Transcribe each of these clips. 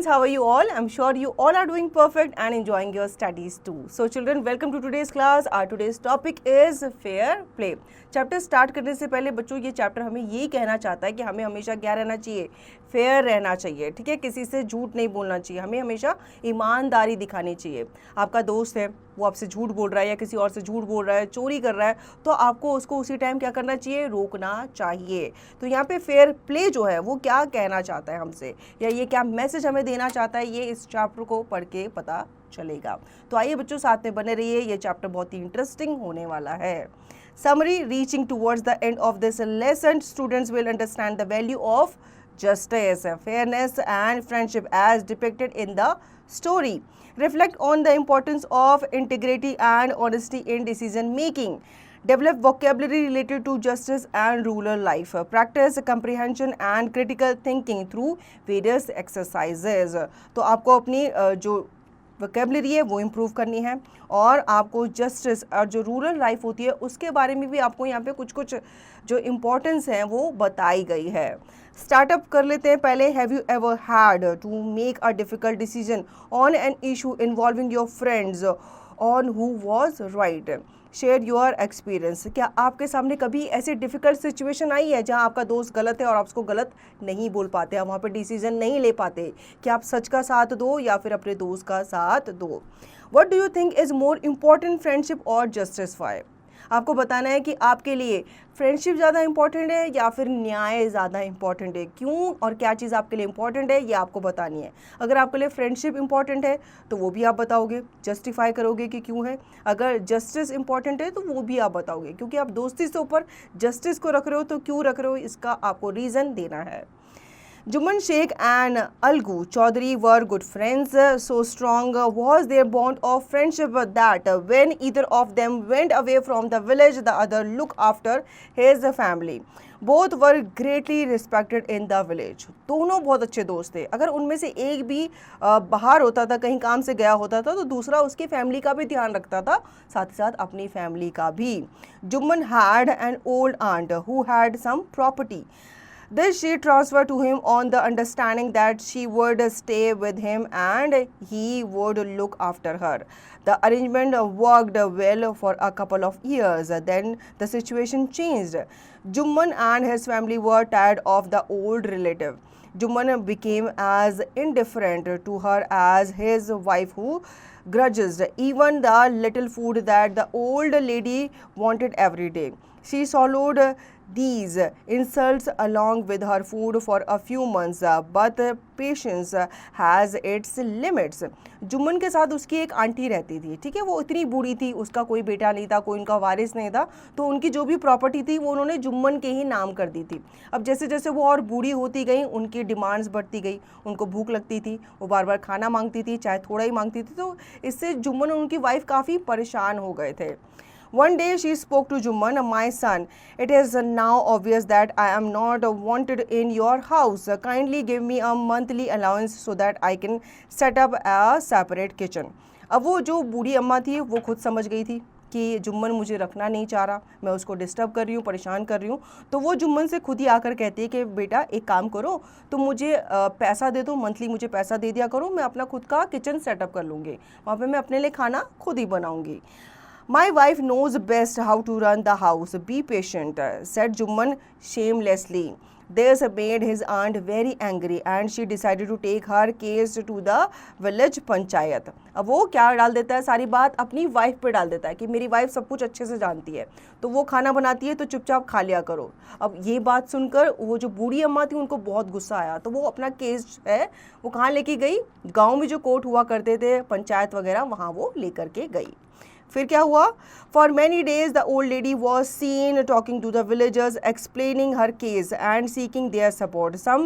students, how are you all? I'm sure you all are doing perfect and enjoying your studies too. So children, welcome to today's class. Our today's topic is fair play. Chapter start करने से पहले बच्चों ये chapter हमें ये कहना चाहता है कि हमें हमेशा क्या रहना चाहिए, फेयर रहना चाहिए, ठीक है। किसी से झूठ नहीं बोलना चाहिए, हमें हमेशा ईमानदारी दिखानी चाहिए। आपका दोस्त है, वो आपसे झूठ बोल रहा है या किसी और से झूठ बोल रहा है, चोरी कर रहा है, तो आपको उसको उसी टाइम क्या करना चाहिए, रोकना चाहिए। तो यहाँ पे फेयर प्ले जो है वो क्या कहना चाहता है हमसे, या ये क्या मैसेज हमें देना चाहता है, ये इस चैप्टर को पढ़ के पता चलेगा। तो आइए बच्चों, साथ में बने रहिए, ये चैप्टर बहुत ही इंटरेस्टिंग होने वाला है। Summary: reaching towards the end of this lesson, students will understand the value of justice, fairness and friendship as depicted in the story. Reflect on the importance of integrity and honesty in decision making. Develop vocabulary related to justice and rural life. Practice comprehension and critical thinking through various exercises. तो आपको अपनी जो vocabulary है वो improve करनी है, और आपको जस्टिस और जो रूरल लाइफ होती है उसके बारे में भी आपको यहाँ पे कुछ कुछ जो इम्पोर्टेंस हैं वो बताई गई है। स्टार्टअप कर लेते हैं पहले। Have you ever had to make a difficult decision on an issue involving your friends on who was right? Share your experience. क्या आपके सामने कभी ऐसी डिफ़िकल्ट सिचुएशन आई है जहां आपका दोस्त गलत है और आप उसको गलत नहीं बोल पाते, आप वहाँ पे डिसीजन नहीं ले पाते? कि आप सच का साथ दो या फिर अपने दोस्त का साथ दो? What do you think is more important, friendship और जस्टिस? आपको बताना है कि आपके लिए फ्रेंडशिप ज़्यादा इंपॉर्टेंट है या फिर न्याय ज़्यादा इंपॉर्टेंट है, क्यों और क्या चीज़ आपके लिए इंपॉर्टेंट है, ये आपको बतानी है। अगर आपके लिए फ्रेंडशिप इंपॉर्टेंट है तो वो भी आप बताओगे, जस्टिफाई करोगे कि क्यों है। अगर जस्टिस इंपॉर्टेंट है तो वो भी आप बताओगे, क्योंकि आप दोस्ती से ऊपर जस्टिस को रख रहे हो तो क्यों रख रहे हो, इसका आपको रीज़न देना है। Juman Sheikh and Algu Chaudhary were good friends. So strong was their bond of friendship that when either of them went away from the village, the other looked after his family. Both were greatly respected in the village. दोनों बहुत अच्छे दोस्त थे। अगर उनमें से एक भी बाहर होता था, कहीं काम से गया होता था, तो दूसरा उसकी फैमिली का भी ध्यान रखता था, साथ ही साथ अपनी फैमिली का भी। Juman had an old aunt who had some property. This she transferred to him on the understanding that she would stay with him and he would look after her. The arrangement worked well for a couple of years. Then the situation changed. Jumman and his family were tired of the old relative. Jumman became as indifferent to her as his wife, who grudged even the little food that the old lady wanted every day. She swallowed these insults along with her food for a few months, but patience has its limits. Jumman के साथ उसकी एक aunty रहती थी, ठीक है। वो इतनी बूढ़ी थी, उसका कोई बेटा नहीं था, कोई उनका वारिस नहीं था, तो उनकी जो भी प्रॉपर्टी थी वो उन्होंने जुम्मन के ही नाम कर दी थी। अब जैसे जैसे वो और बूढ़ी होती गई, उनकी डिमांड्स बढ़ती गई, उनको भूख लगती थी, वो बार बार खाना मांगती थी, चाहे थोड़ा ही मांगती थी, तो इससे जुम्मन और उनकी वाइफ काफ़ी परेशान हो गए थे। One day she spoke to Jumman, "My son, it is now obvious that I am not wanted in your house. Kindly give me a monthly allowance so that I can set up a separate kitchen." अब वो जो बूढ़ी अम्मा थी वो खुद समझ गई थी कि जुम्मन मुझे रखना नहीं चाह रहा, मैं उसको डिस्टर्ब कर रही हूँ, परेशान कर रही हूँ। तो वो जुम्मन से खुद ही आकर कहती है कि बेटा एक काम करो, तुम मुझे पैसा दे दो, मंथली मुझे पैसा दे दिया करो, मैं अपना खुद का किचन सेटअप कर लूँगी, वहाँ पे मैं अपने लिए खाना खुद ही बनाऊँगी। My wife knows best how to run the house. Be patient, said Jumman shamelessly. This made his aunt very angry and she decided to take her case to the village panchayat. अब वो क्या डाल देता है, सारी बात अपनी wife पे डाल देता है कि मेरी वाइफ सब कुछ अच्छे से जानती है, तो वो खाना बनाती है तो चुपचाप खा लिया करो। अब ये बात सुनकर वो जो बूढ़ी अम्मा थी उनको बहुत गुस्सा आया, तो वो अपना केस है वो कहाँ लेके गई, गाँव में जो कोर्ट हुआ करते थे, पंचायत वगैरह, वहाँ वो लेकर के गई। फिर क्या हुआ? For many days the old lady was seen talking to the villagers, explaining her case and seeking their support. Some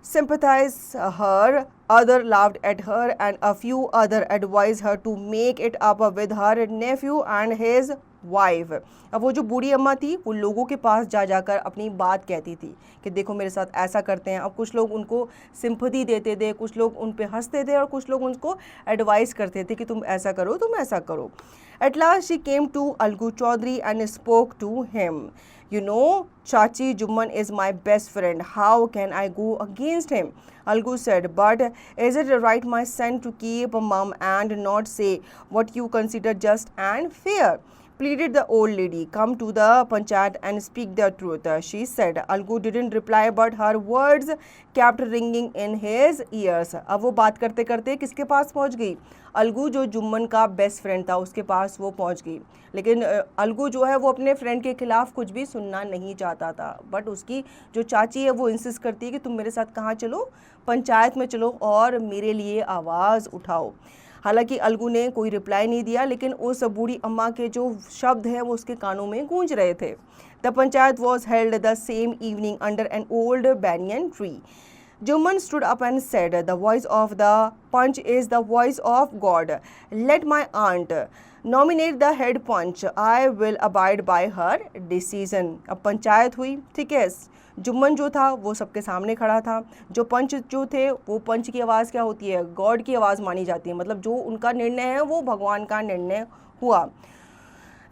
sympathized her, other laughed at her, and a few other advised her to make it up with her nephew and his wife. अब वो जो बूढ़ी अम्मा थी वो लोगों के पास जा जाकर अपनी बात कहती थी कि देखो मेरे साथ ऐसा करते हैं. अब कुछ लोग उनको सिंपैथी देते थे, कुछ लोग उन पे हंसते थे और कुछ लोग उनको एडवाइस करते थे कि तुम ऐसा करो, तुम ऐसा करो. At last she came to Algu Chaudhary and spoke to him. You know, Chachi, Jumman is my best friend. How can I go against him? Algu said, but is it right, my son, to keep mum and not say what you consider just and fair? Pleaded the old lady. Come to the panchayat and speak the truth, she said. Algu didn't reply, but her words kept ringing in his ears. अब वो बात करते करते किसके पास पहुंच गई? अलगू जो जुम्मन का बेस्ट फ्रेंड था उसके पास वो पहुंच गई. लेकिन अलगू जो है वो अपने फ्रेंड के खिलाफ कुछ भी सुनना नहीं चाहता था. बट उसकी जो चाची है वो इंसिस्ट करती है कि तुम मेरे साथ कहाँ चलो, पंचायत में चलो और मेरे लिए आवाज़ उठाओ. हालांकि अलगू ने कोई रिप्लाई नहीं दिया, लेकिन उस बूढ़ी अम्मा के जो शब्द हैं वो उसके कानों में गूंज रहे थे. The panchayat was held the same evening under an old banyan tree. Jumman stood up and said, the voice of the punch is the voice of God. Let my aunt nominate the head punch. I will abide by her decision. अब पंचायत हुई, ठीक है. जुम्मन जो था वो सबके सामने खड़ा था. जो पंच जो थे वो पंच की आवाज़ क्या होती है? गॉड की आवाज़ मानी जाती है. मतलब जो उनका निर्णय है वो भगवान का निर्णय हुआ.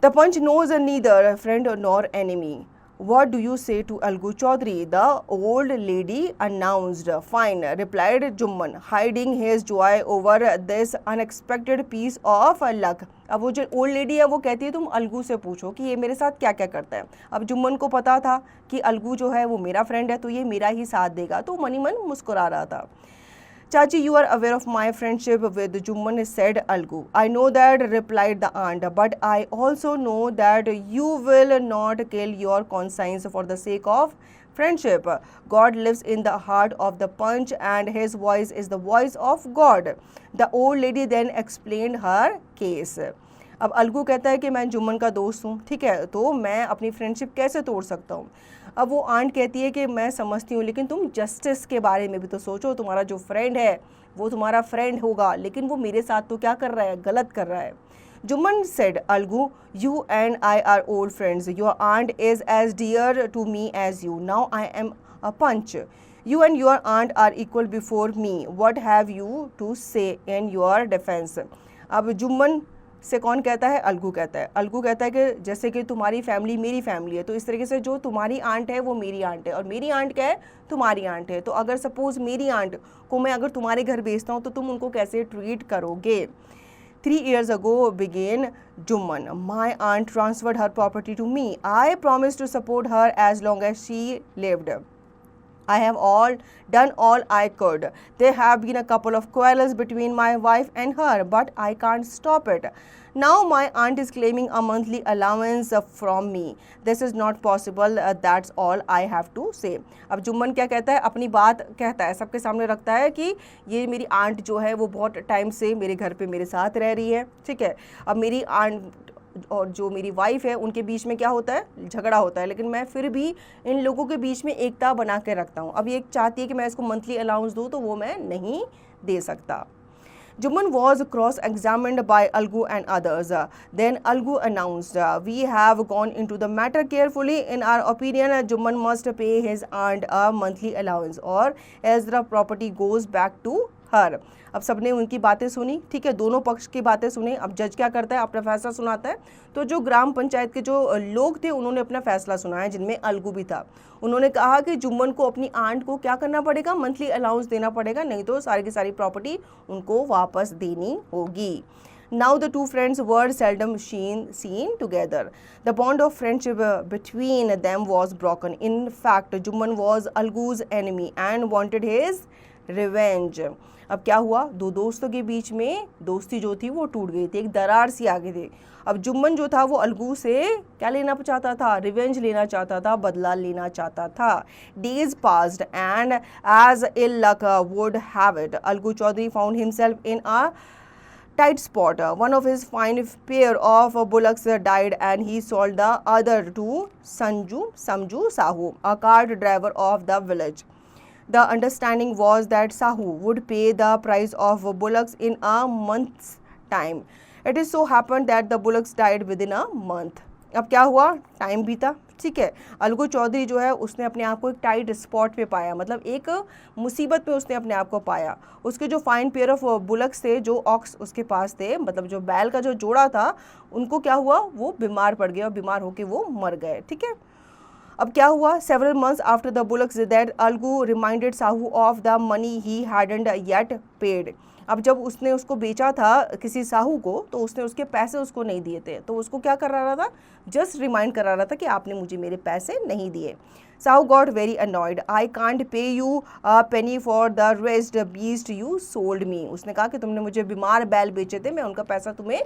The panch knows neither friend nor enemy. What do you say to Algu Chaudhary? The old lady announced. Fine, replied Jumman, hiding his joy over this unexpected piece of luck. अब वो जो ओल्ड लेडी है वो कहती है तुम अलगू से पूछो कि ये मेरे साथ क्या क्या करता है. अब जुम्मन को पता था कि अलगू जो है वो मेरा फ्रेंड है तो ये मेरा ही साथ देगा, तो मन ही मन मुस्कुरा रहा था. Chachi, you are aware of my friendship with Jumman, said Algu. I know that, replied the aunt, but I also know that you will not kill your conscience for the sake of friendship. God lives in the heart of the punch and his voice is the voice of God. The old lady then explained her case. अब अलगू कहता है कि मैं जुम्मन का दोस्त हूँ, ठीक है, तो मैं अपनी फ्रेंडशिप कैसे तोड़ सकता हूँ. अब वो आंट कहती है कि मैं समझती हूँ, लेकिन तुम जस्टिस के बारे में भी तो सोचो. तुम्हारा जो फ्रेंड है वो तुम्हारा फ्रेंड होगा, लेकिन वो मेरे साथ तो क्या कर रहा है, गलत कर रहा है. Jumman said, Algu, you and I are old friends. Your aunt is as dear to me as you. Now I am a punch. You and your aunt are equal before me. What have you to say in your defense? अब जुम्मन से कौन कहता है? अलगू कहता है. अलगू कहता है कि जैसे कि तुम्हारी फैमिली मेरी फैमिली है, तो इस तरीके से जो तुम्हारी आंट है वो मेरी आंट है और मेरी आंट क्या है, तुम्हारी आंट है. तो अगर सपोज मेरी आंट को मैं अगर तुम्हारे घर भेजता हूँ तो तुम उनको कैसे ट्रीट करोगे. 3 years ago began Jumman. My aunt transferred her property to me. I promised to support her as long as she lived. I have done all I could. There have been a couple of quarrels between my wife and her, but I can't stop it. Now my aunt is claiming a monthly allowance from me. This is not possible. That's all I have to say. अब जुम्मन क्या कहता है, अपनी बात कहता है, सबके सामने रखता है कि ये मेरी आंट जो है वो बहुत टाइम से मेरे घर पे मेरे साथ रह रही है, ठीक है. अब मेरी आंट और जो मेरी वाइफ है उनके बीच में क्या होता है, झगड़ा होता है, लेकिन मैं फिर भी इन लोगों के बीच में एकता बना के रखता हूँ. अब ये चाहती है कि मैं इसको मंथली अलाउंस दूँ, तो वो मैं नहीं दे सकता. Jumman was cross-examined by Algu and others. Then Algu announced, we have gone into the matter carefully. In our opinion, Jumman must pay his aunt a monthly allowance or else the property goes back to her. अब सबने उनकी बातें सुनी, ठीक है, दोनों पक्ष की बातें सुनी. अब जज क्या करता है, अपना फैसला सुनाता है. तो जो ग्राम पंचायत के जो लोग थे उन्होंने अपना फैसला सुनाया, जिनमें अलगू भी था. उन्होंने कहा कि जुम्मन को अपनी आंट को क्या करना पड़ेगा, मंथली अलाउंस देना पड़ेगा, नहीं तो सारी की सारी प्रॉपर्टी उनको वापस देनी होगी. Now the two friends were seldom seen together. The bond of friendship between them was broken. In fact, Jumman was Algu's enemy and wanted his revenge. अब क्या हुआ, दो दोस्तों के बीच में दोस्ती जो थी वो टूट गई थी, एक दरार सी आ गई थी. अब जुम्मन जो था वो अलगू से क्या लेना चाहता था, रिवेंज लेना चाहता था, बदला लेना चाहता था. Days passed and as ill luck would have it, Algu Chaudhary found himself in a tight spot. One of his fine pair of bullocks died and he sold the other to Samju Sahu, a cart driver of the village. The understanding was that Sahu would pay the price of bullocks in a month's time. It is so happen that the bullocks died with in a month. अब क्या हुआ, time बीता, ठीक है। अलगू चौधरी जो है उसने अपने आप को एक टाइट स्पॉट पे पाया, मतलब एक मुसीबत में उसने अपने आप को पाया। उसके जो फाइन पेयर ऑफ बुलक्स थे, जो ऑक्स उसके पास थे, मतलब जो बैल का जो जोड़ा था, उनको क्या हुआ, वो बीमार पड़ गया और बीमार होकर वो मर गए, ठीक है। अब क्या हुआ, several months after the bullocks death Algu reminded Sahu of the money he hadn't yet paid. अब जब उसने उसको बेचा था किसी साहू को, तो उसने उसके पैसे उसको नहीं दिए थे, तो उसको क्या कर रहा था, जस्ट रिमाइंड करा रहा था कि आपने मुझे मेरे पैसे नहीं दिए। Sahu got very annoyed, I can't pay you a penny for the rest beast you sold me. उसने कहा कि तुमने मुझे बीमार बैल बेचे थे, मैं उनका पैसा तुम्हें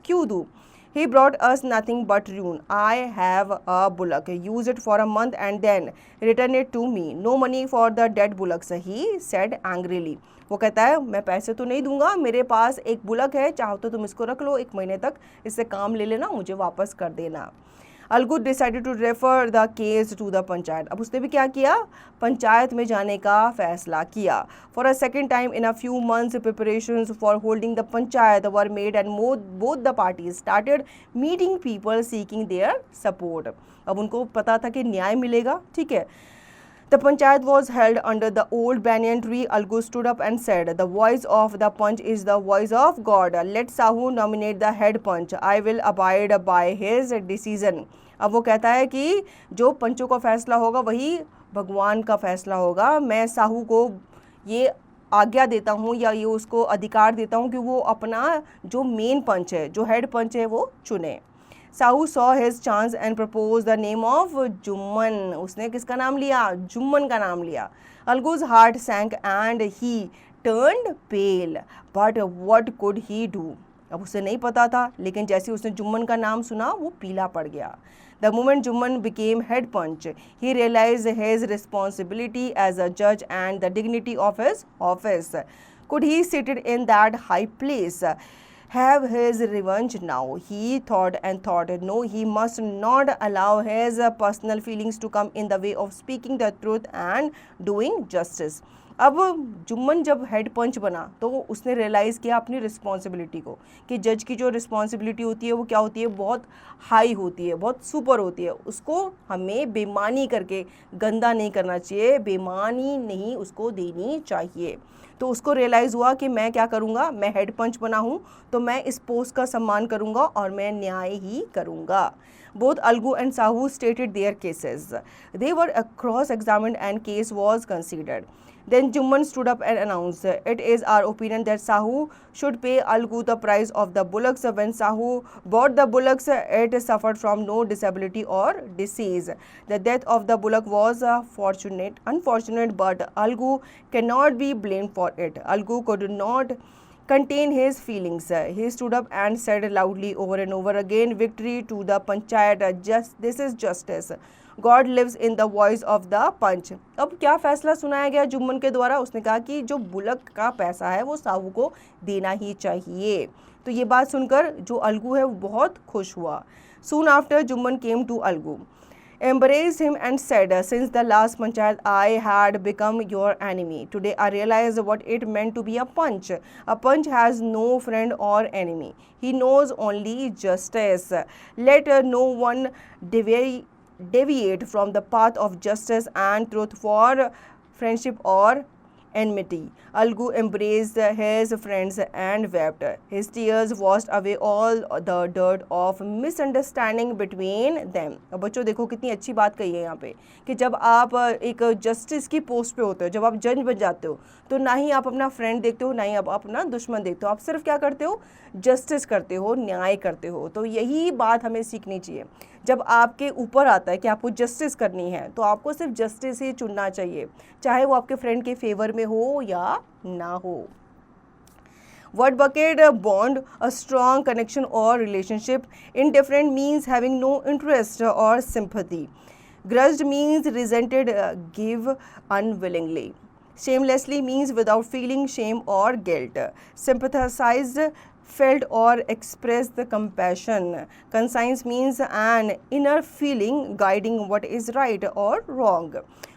क्यों दूँ। He brought us nothing but ruin. I have a bullock. Use it for a month and then return it to me. No money for the dead bullocks, he said angrily. वो कहता है मैं पैसे तो नहीं दूंगा, मेरे पास एक बुलक है, चाहो तो तुम इसको रख लो, 1 महीने तक इससे काम ले लेना, मुझे वापस कर देना। Algu decided to refer the case to the panchayat. अब उसने भी क्या किया, पंचायत में जाने का फैसला किया। For a second time in a few months preparations for holding the panchayat were made and both the parties started meeting people seeking their support. अब उनको पता था कि न्याय मिलेगा, ठीक है। The panchayat was held under the old banyan tree. Algu stood up and said, "The voice of the punch is the voice of God. Let Sahu nominate the head punch. I will abide by his decision." अब वो कहता है कि जो पंचों का फैसला होगा वही भगवान का फैसला होगा। मैं साहू को ये आज्ञा देता हूँ या ये उसको अधिकार देता हूँ कि वो अपना जो मेन पंच है, जो हेड पंच है, वो चुने। Sahu saw his chance and propose the name of Jumman. उसने किसका नाम लिया, जुम्मन का नाम लिया। Algu's heart sank and he turned pale, but what could he do. अब उसे नहीं पता था, लेकिन जैसे उसने जुम्मन का नाम सुना वो पीला पड़ गया। The moment Jumman became head punch, he realized his responsibility as a judge and the dignity of his office. Could he sit in that high place? Have his revenge now? He thought and thought. No, he must not allow his personal feelings to come in the way of speaking the truth and doing justice. अब जुम्मन जब head पंच बना तो उसने realise किया अपनी responsibility को, कि जज की जो रिस्पॉन्सिबिलिटी होती है वो क्या होती है, बहुत हाई होती है, बहुत सुपर होती है। उसको हमें बेईमानी करके गंदा नहीं करना चाहिए, बेईमानी नहीं उसको देनी चाहिए। तो उसको रियलाइज़ हुआ कि मैं क्या करूँगा, मैं हेड पंच बना हूँ तो मैं इस पोस्ट का सम्मान करूँगा और मैं न्याय ही करूँगा। Both Algu and Sahu stated their cases. They were cross-examined and case was considered. Then Jumman stood up and announced, "It is our opinion that Sahu should pay Algu the price of the bullocks. When Sahu bought the bullocks, it suffered from no disability or disease. The death of the bullock was unfortunate, but Algu cannot be blamed for it. Algu could not contain his feelings. He stood up and said loudly over and over again, victory to the panchayat, this is justice. God lives in the voice of the punch." अब क्या फैसला सुनाया गया जुम्मन के द्वारा, उसने कहा कि जो बुलक का पैसा है वो साहू को देना ही चाहिए। तो ये बात सुनकर जो अलगू है वो बहुत खुश हुआ। Soon after Jumman came to Algu, embraced him and said, "Since the last panchayat I had become your enemy. Today I realize what it meant to be a punch. A punch has no friend or enemy. He knows only justice. Let no one deviate from the path of justice and truth for friendship or enmity." Algu embraced his friends and wept. His tears washed away all the dirt of misunderstanding between them. अब बच्चों देखो कितनी अच्छी बात कही है यहाँ पे, कि जब आप एक जस्टिस की पोस्ट पे होते हो, जब आप जज बन जाते हो, तो ना ही आप अपना फ्रेंड देखते हो, ना ही आप अपना दुश्मन देखते हो, आप सिर्फ क्या करते हो, जस्टिस करते हो, न्याय करते हो। तो यही बात हमें सीखनी चाहिए। जब आपके ऊपर आता है कि आपको जस्टिस करनी है, तो आपको सिर्फ जस्टिस ही चुनना चाहिए, चाहे वो आपके फ्रेंड के फेवर में हो या ना हो। Word bucket bond, a strong connection or relationship. Indifferent means having no interest or sympathy. Grudged means resented, give unwillingly. Shamelessly means without feeling shame or guilt. Sympathized, felt or expressed compassion. Conscience means an inner feeling guiding what is right or wrong.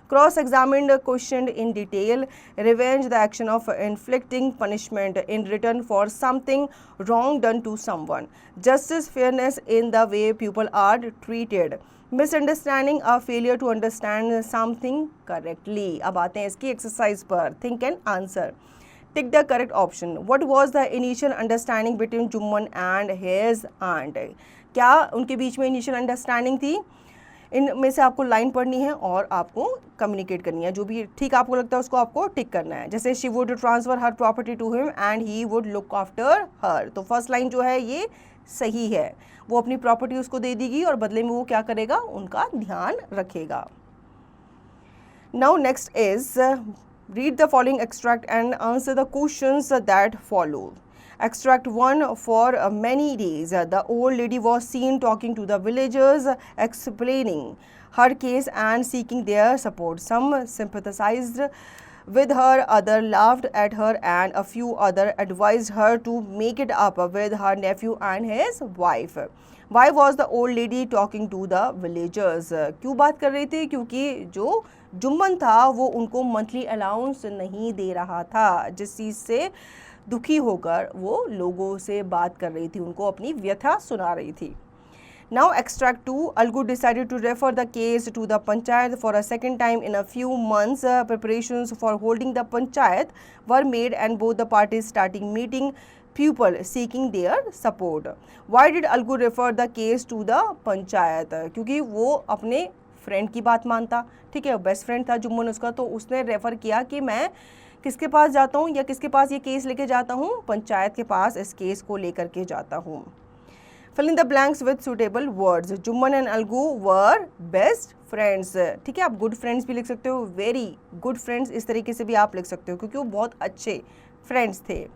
cross-examined, questioned in detail, revenge, the action of inflicting punishment in return for something wrong done to someone, justice, fairness in the way people are treated, misunderstanding, a failure to understand something correctly. अब आते हैं इसकी exercise पर, think and answer. Tick the correct option. What was the initial understanding between Jumman and his aunt. क्या उनके बीच में initial understanding थी? इनमें से आपको लाइन पढ़नी है और आपको कम्युनिकेट करनी है. जो भी ठीक आपको लगता है उसको आपको टिक करना है. जैसे she would transfer her property to him and he would look after her. तो फर्स्ट लाइन जो है ये सही है. वो अपनी प्रॉपर्टी उसको दे देगी और बदले में वो क्या करेगा, उनका ध्यान रखेगा. Now next is read the following extract and answer the questions that follow. Extract 1. For many days, the old lady was seen talking to the villagers, explaining her case and seeking their support. Some sympathized with her, others laughed at her, and a few others advised her to make it up with her nephew and his wife. Why was the old lady talking to the villagers? क्यों बात कर रही थी? क्योंकि जो जुम्मन था वो उनको मंथली अलाउंस नहीं दे रहा था, जिस चीज़ से दुखी होकर वो लोगों से बात कर रही थी, उनको अपनी व्यथा सुना रही थी. Now extract 2. Algu decided to refer the case to the panchayat for a second time in a few months. Preparations for holding the panchayat were made and both the parties starting meeting people seeking their support. Why did Algu refer the case to the panchayat? क्योंकि वो अपने friend की बात मानता, ठीक है, best friend था जुम्मन उसका, तो उसने रेफ़र किया कि मैं किसके पास जाता हूँ या किसके पास ये केस लेके जाता हूँ, पंचायत के पास इस केस को लेकर के जाता हूँ. Fill in the blanks with suitable words. Jumman and Algu were best friends. ठीक है, आप गुड फ्रेंड्स भी लिख सकते हो, वेरी गुड फ्रेंड्स इस तरीके से भी आप लिख सकते हो क्योंकि वो बहुत अच्छे फ्रेंड्स थे.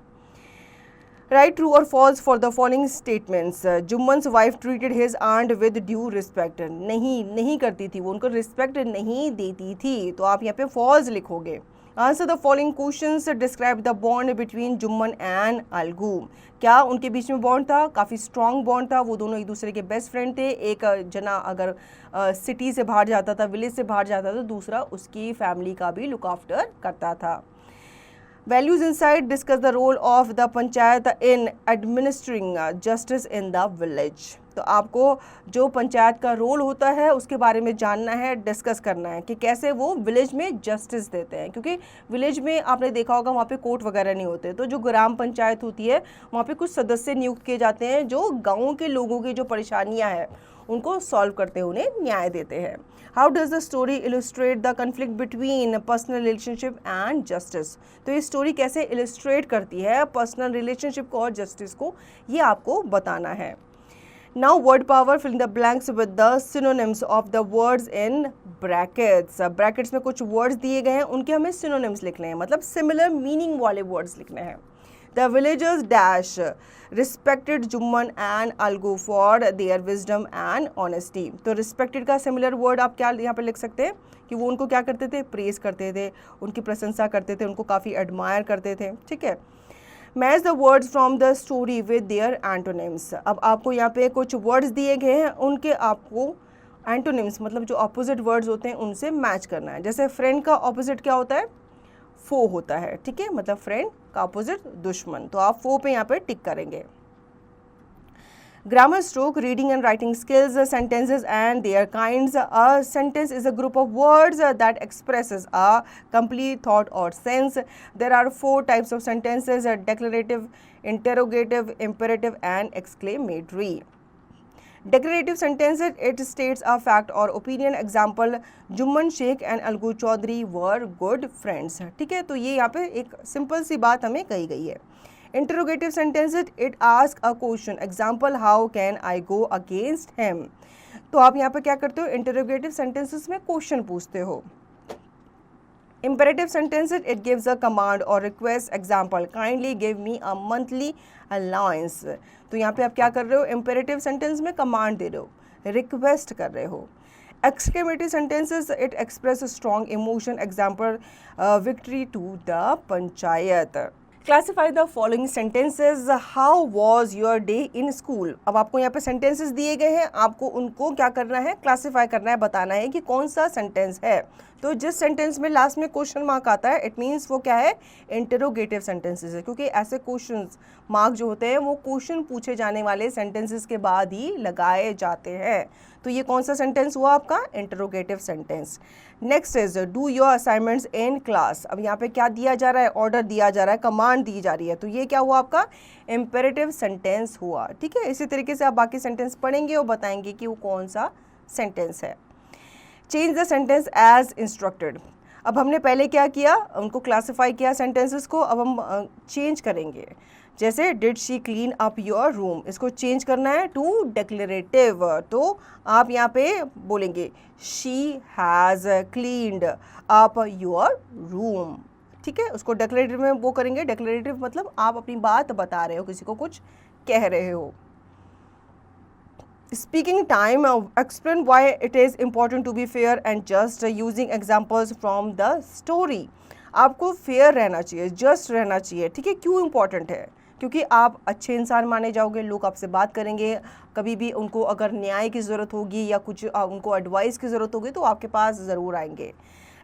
Write true or false for the following statements. जुम्मन's wife treated his aunt with due respect. नहीं करती थी, वो उनको रिस्पेक्ट नहीं देती थी, तो आप यहाँ पे false लिखोगे. Answer the following questions. Describe the bond between Jumman and Algu. क्या उनके बीच में बॉन्ड था? काफ़ी स्ट्रॉन्ग बॉन्ड था, वो दोनों एक दूसरे के बेस्ट फ्रेंड थे. एक जना अगर सिटी से बाहर जाता था, विलेज से बाहर जाता था, तो दूसरा उसकी फैमिली का भी लुक आफ्टर करता था. Values inside. Discuss the role of the panchayat in administering justice in the village. तो आपको जो पंचायत का रोल होता है उसके बारे में जानना है, डिस्कस करना है कि कैसे वो विलेज में जस्टिस देते हैं. क्योंकि विलेज में आपने देखा होगा वहाँ पे कोर्ट वगैरह नहीं होते, तो जो ग्राम पंचायत होती है वहाँ पे कुछ सदस्य नियुक्त किए जाते हैं जो गाँव के लोगों की जो परेशानियाँ हैं उनको सॉल्व करते हुए उन्हें न्याय देते हैं. How does the story illustrate the conflict between personal relationship and justice. तो ये स्टोरी कैसे इलस्ट्रेट करती है पर्सनल रिलेशनशिप को और जस्टिस को, ये आपको बताना है. Now word power. Fill in the blanks with the synonyms of the words in brackets. Brackets में कुछ वर्ड्स दिए गए हैं, उनके हमें सिनोनिम्स लिखने हैं, मतलब सिमिलर मीनिंग वाले वर्ड्स लिखने हैं. The villagers dash respected Jumman and Algu for their wisdom and honesty. तो respected का similar word आप क्या यहाँ पे लिख सकते हैं कि वो उनको क्या करते थे, प्रेज करते थे, उनकी प्रशंसा करते थे, उनको काफ़ी एडमायर करते थे. ठीक है. Match the words from the story with their antonyms. अब आपको यहाँ पे कुछ वर्ड्स दिए गए हैं, उनके आपको एंटोनिम्स मतलब जो अपोजिट वर्ड्स होते हैं उनसे मैच करना है. जैसे फ्रेंड का अपोजिट क्या होता है, फो होता है. ठीक है, मतलब फ्रेंड का अपोजिट दुश्मन, तो आप फो पे यहाँ पे टिक करेंगे. Grammar stroke. Reading and writing skills. Sentences and their kinds. A sentence is a group of words that expresses a complete thought or sense. There are 4 types of sentences: declarative, interrogative, imperative and exclamatory. Declarative sentences, it states a fact or opinion. Example, Jumman Sheikh and Algu Chaudhary were good friends. ठीक है, तो ये यहाँ पे एक simple सी बात हमें कही गई है. Interrogative sentences, it asks a question. Example, how can I go against him? तो आप यहाँ पे क्या करते हो, interrogative sentences में क्वेश्चन पूछते हो. Imperative sentences, it gives a command or request. Example, kindly give me a monthly allowance. तो यहाँ पे आप क्या कर रहे हो, imperative sentence में command दे रहे हो, request कर रहे हो. Exclamatory sentences, it express a strong emotion. Example, victory to the panchayat. Classify the following sentences. How was your day in school? अब आपको यहाँ पे sentences दिए गए हैं, आपको उनको क्या करना है, क्लासीफाई करना है, बताना है कि कौन सा सेंटेंस है तो जिस सेंटेंस में लास्ट में क्वेश्चन मार्क आता है इट मीन्स वो क्या है, इंटरोगेटिव सेंटेंसेस है, क्योंकि ऐसे क्वेश्चन मार्क जो होते हैं वो क्वेश्चन पूछे जाने वाले सेंटेंसेस के बाद ही लगाए जाते हैं। तो ये कौन सा सेंटेंस हुआ आपका, interrogative sentence. Next is do your assignments in class. अब यहाँ पे क्या दिया जा रहा है, ऑर्डर दिया जा रहा है, कमांड दी जा रही है, तो ये क्या हुआ आपका, इम्पेरेटिव सेंटेंस हुआ। ठीक है, इसी तरीके से आप बाकी सेंटेंस पढ़ेंगे और बताएंगे कि वो कौन सा सेंटेंस है। Change the sentence as instructed. अब हमने पहले क्या किया, उनको क्लासिफाई किया सेंटेंसेस को, अब हम चेंज करेंगे। जैसे did she clean up your room, इसको चेंज करना है टू डिक्लेरेटिव, तो आप यहाँ पे बोलेंगे she has cleaned up your room. ठीक है, उसको डिक्लेरेटिव में वो करेंगे, डिक्लेरेटिव मतलब आप अपनी बात बता रहे हो, किसी को कुछ कह रहे हो। Speaking time, explain why it is important to be fair and just, using examples from the story. आपको फेयर रहना चाहिए, जस्ट रहना चाहिए। ठीक है, क्यों इम्पॉर्टेंट है, क्योंकि आप अच्छे इंसान माने जाओगे, लोग आपसे बात करेंगे, कभी भी उनको अगर न्याय की ज़रूरत होगी या कुछ उनको एडवाइस की ज़रूरत होगी तो आपके पास ज़रूर आएंगे।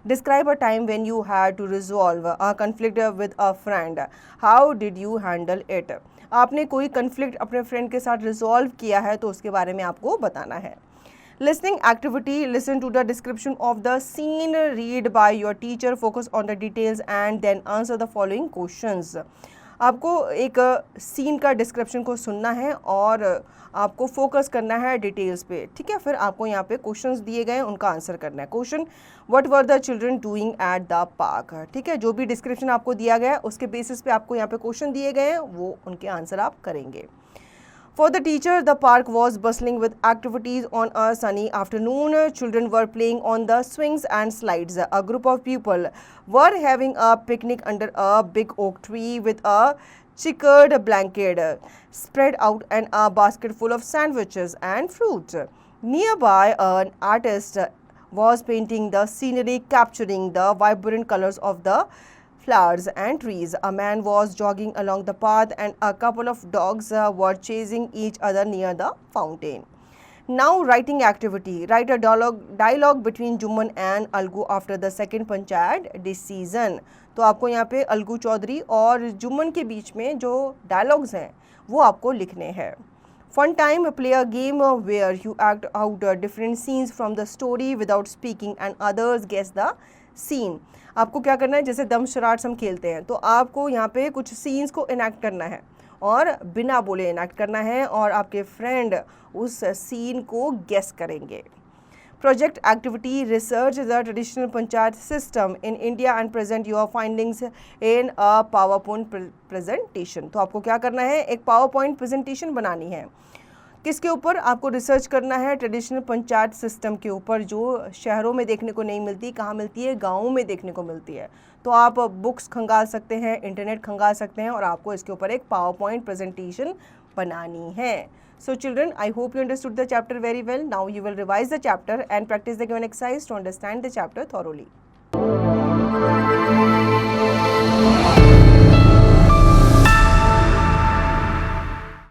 Describe a time when you had to resolve a conflict with a friend. How did you handle it? आपने कोई कन्फ्लिक्ट अपने फ्रेंड के साथ रिजॉल्व किया है तो उसके बारे में आपको बताना है। Listening activity, listen to the description of the scene read by your teacher, focus on the details and then answer the following questions. आपको एक सीन का डिस्क्रिप्शन को सुनना है और आपको फोकस करना है डिटेल्स पे। ठीक है, फिर आपको यहाँ पे क्वेश्चंस दिए गए हैं, उनका आंसर करना है। Question, what were the children doing at the park. ठीक है, जो भी डिस्क्रिप्शन आपको दिया गया है उसके बेसिस पे आपको यहाँ पे क्वेश्चन दिए गए हैं, वो उनके आंसर आप करेंगे। For the teacher, the park was bustling with activities on a sunny afternoon. Children were playing on the swings and slides. A group of people were having a picnic under a big oak tree with a checkered blanket spread out and a basket full of sandwiches and fruit. Nearby, an artist was painting the scenery, capturing the vibrant colors of the flowers and trees. A man was jogging along the path and a couple of dogs were chasing each other near the fountain. Now writing activity. Write a dialogue between Juman and Algu after the second Panchayat decision. तो आपको यहाँ पे अलगू चौधरी और जुम्मन के बीच में जो dialogues हैं वो आपको लिखने हैं। Fun time, play a game where you act out different scenes from the story without speaking and others guess the scene. आपको क्या करना है, जैसे दम शराट्स हम खेलते हैं तो आपको यहाँ पे कुछ सीन्स को इनैक्ट करना है और बिना बोले इनैक्ट करना है और आपके फ्रेंड उस सीन को गेस करेंगे। Project activity, research the traditional panchayat system in India and present your findings in a power point presentation. तो आपको क्या करना है, एक पावर पॉइंट प्रेजेंटेशन बनानी है। किसके ऊपर, आपको रिसर्च करना है ट्रेडिशनल पंचायत सिस्टम के ऊपर, जो शहरों में देखने को नहीं मिलती, कहाँ मिलती है, गाँवों में देखने को मिलती है। तो आप बुक्स खंगाल सकते हैं, इंटरनेट खंगाल सकते हैं और आपको इसके ऊपर एक पावर पॉइंट प्रेजेंटेशन बनानी है। So children, I hope you understood the chapter very well. Now you will revise the chapter and practice the given exercise to understand the chapter thoroughly.